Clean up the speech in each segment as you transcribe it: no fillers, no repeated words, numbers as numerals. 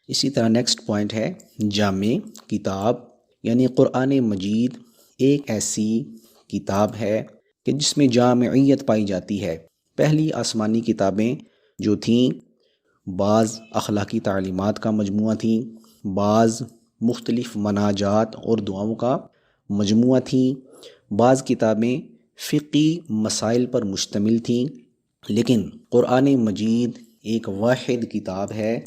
اسی طرح next point ہے جامع کتاب، یعنی قرآن مجید ایک ایسی کتاب ہے کہ جس میں جامعیت پائی جاتی ہے۔ پہلی آسمانی کتابیں جو تھیں بعض اخلاقی تعلیمات کا مجموعہ تھیں، بعض مختلف مناجات اور دعاؤں کا مجموعہ تھیں، بعض کتابیں فقہی مسائل پر مشتمل تھیں، لیکن قرآن مجید ایک واحد کتاب ہے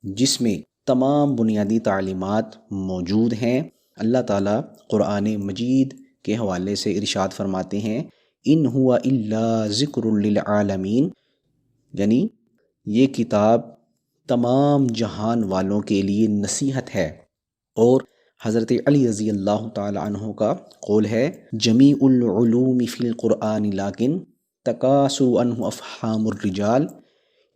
جس میں تمام بنیادی تعلیمات موجود ہیں۔ اللہ تعالیٰ قرآن مجید کے حوالے سے ارشاد فرماتے ہیں ان ہوا الا ذکر للعالمین، یعنی یہ کتاب تمام جہان والوں کے لیے نصیحت ہے۔ اور حضرت علی رضی اللہ تعالی عنہ کا قول ہے جمیع العلوم فی القرآن لیکن تکاثر عنہ افہام الرجال،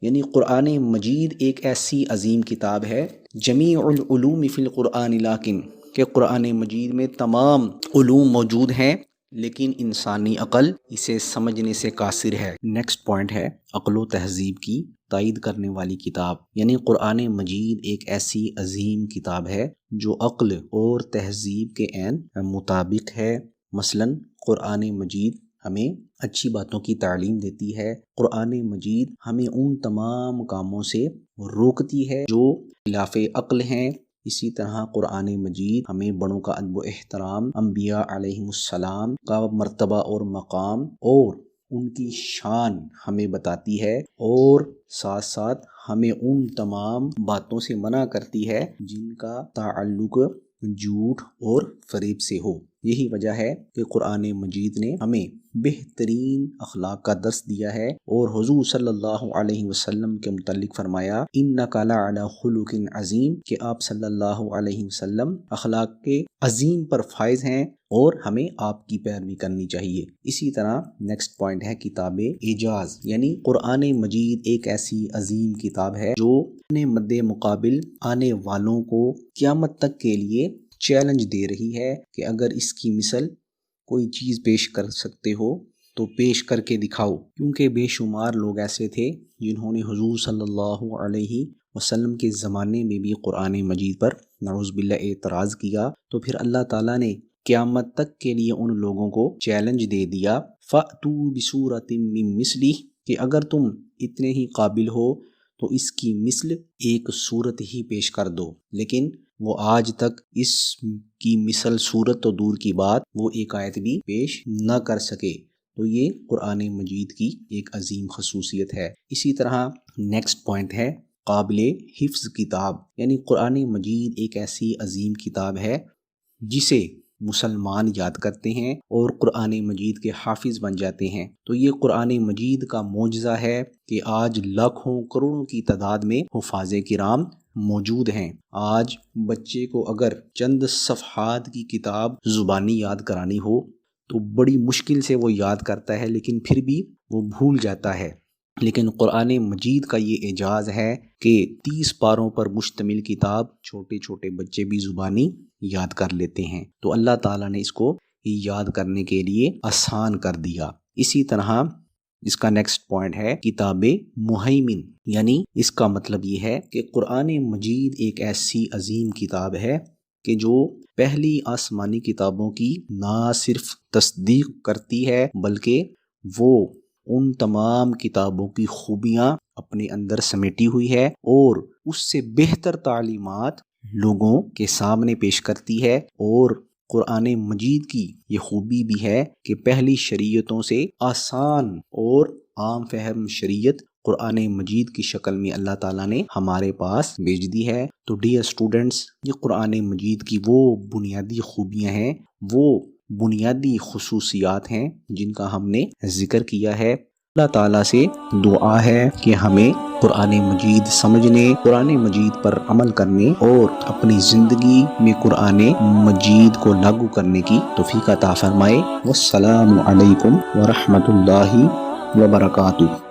یعنی قرآن مجید ایک ایسی عظیم کتاب ہے جمیع العلوم فی القرآن لیکن، کہ قرآن مجید میں تمام علوم موجود ہیں لیکن انسانی عقل اسے سمجھنے سے قاصر ہے۔ نیکسٹ پوائنٹ ہے عقل و تہذیب کی تائید کرنے والی کتاب، یعنی قرآن مجید ایک ایسی عظیم کتاب ہے جو عقل اور تہذیب کے عین مطابق ہے۔ مثلاً قرآن مجید ہمیں اچھی باتوں کی تعلیم دیتی ہے، قرآن مجید ہمیں ان تمام کاموں سے روکتی ہے جو خلاف عقل ہیں۔ اسی طرح قرآن مجید ہمیں بڑوں کا ادب و احترام، انبیاء علیہم السلام کا مرتبہ اور مقام اور ان کی شان ہمیں بتاتی ہے، اور ساتھ ساتھ ہمیں ان تمام باتوں سے منع کرتی ہے جن کا تعلق جھوٹ اور فریب سے ہو۔ یہی وجہ ہے کہ قرآن مجید نے ہمیں بہترین اخلاق کا درس دیا ہے، اور حضور صلی اللہ علیہ وسلم کے متعلق فرمایا انک لعلی خلق عظیم، کہ آپ صلی اللہ علیہ وسلم اخلاق کے عظیم پر فائز ہیں اور ہمیں آپ کی پیروی کرنی چاہیے۔ اسی طرح نیکسٹ پوائنٹ ہے کتاب اعجاز، یعنی قرآن مجید ایک ایسی عظیم کتاب ہے جو اپنے مد مقابل آنے والوں کو قیامت تک کے لیے چیلنج دے رہی ہے کہ اگر اس کی مثل کوئی چیز پیش کر سکتے ہو تو پیش کر کے دکھاؤ، کیونکہ بے شمار لوگ ایسے تھے جنہوں نے حضور صلی اللہ علیہ وسلم کے زمانے میں بھی قرآن مجید پر نعوذ باللہ اعتراض کیا، تو پھر اللہ تعالیٰ نے قیامت تک کے لیے ان لوگوں کو چیلنج دے دیا فَأْتُوا بِسُورَةٍ مِّن مِّثْلِهِ، کہ اگر تم اتنے ہی قابل ہو تو اس کی مثل ایک صورت ہی پیش کر دو، لیکن وہ آج تک اس کی مثل صورت تو دور کی بات وہ ایک آیت بھی پیش نہ کر سکے۔ تو یہ قرآن مجید کی ایک عظیم خصوصیت ہے۔ اسی طرح نیکسٹ پوائنٹ ہے قابل حفظ کتاب، یعنی قرآن مجید ایک ایسی عظیم کتاب ہے جسے مسلمان یاد کرتے ہیں اور قرآن مجید کے حافظ بن جاتے ہیں۔ تو یہ قرآن مجید کا معجزہ ہے کہ آج لاکھوں کروڑوں کی تعداد میں حفاظ کرام موجود ہیں۔ آج بچے کو اگر چند صفحات کی کتاب زبانی یاد کرانی ہو تو بڑی مشکل سے وہ یاد کرتا ہے، لیکن پھر بھی وہ بھول جاتا ہے۔ لیکن قرآن مجید کا یہ اعجاز ہے کہ 30 پاروں پر مشتمل کتاب چھوٹے چھوٹے بچے بھی زبانی یاد کر لیتے ہیں، تو اللہ تعالیٰ نے اس کو یاد کرنے کے لیے آسان کر دیا۔ اسی طرح اس کا نیکسٹ پوائنٹ ہے کتاب مہیمن، یعنی اس کا مطلب یہ ہے کہ قرآن مجید ایک ایسی عظیم کتاب ہے کہ جو پہلی آسمانی کتابوں کی نہ صرف تصدیق کرتی ہے بلکہ وہ ان تمام کتابوں کی خوبیاں اپنے اندر سمیٹی ہوئی ہے اور اس سے بہتر تعلیمات لوگوں کے سامنے پیش کرتی ہے۔ اور قرآن مجید کی یہ خوبی بھی ہے کہ پہلی شریعتوں سے آسان اور عام فہم شریعت قرآن مجید کی شکل میں اللہ تعالیٰ نے ہمارے پاس بھیج دی ہے۔ تو ڈیئر اسٹوڈنٹس، یہ قرآن مجید کی وہ بنیادی خوبیاں ہیں، وہ بنیادی خصوصیات ہیں جن کا ہم نے ذکر کیا ہے۔ اللہ تعالیٰ سے دعا ہے کہ ہمیں قرآن مجید سمجھنے، قرآن مجید پر عمل کرنے اور اپنی زندگی میں قرآن مجید کو لاگو کرنے کی توفیق عطا فرمائے۔ والسلام علیکم ورحمۃ اللہ وبرکاتہ۔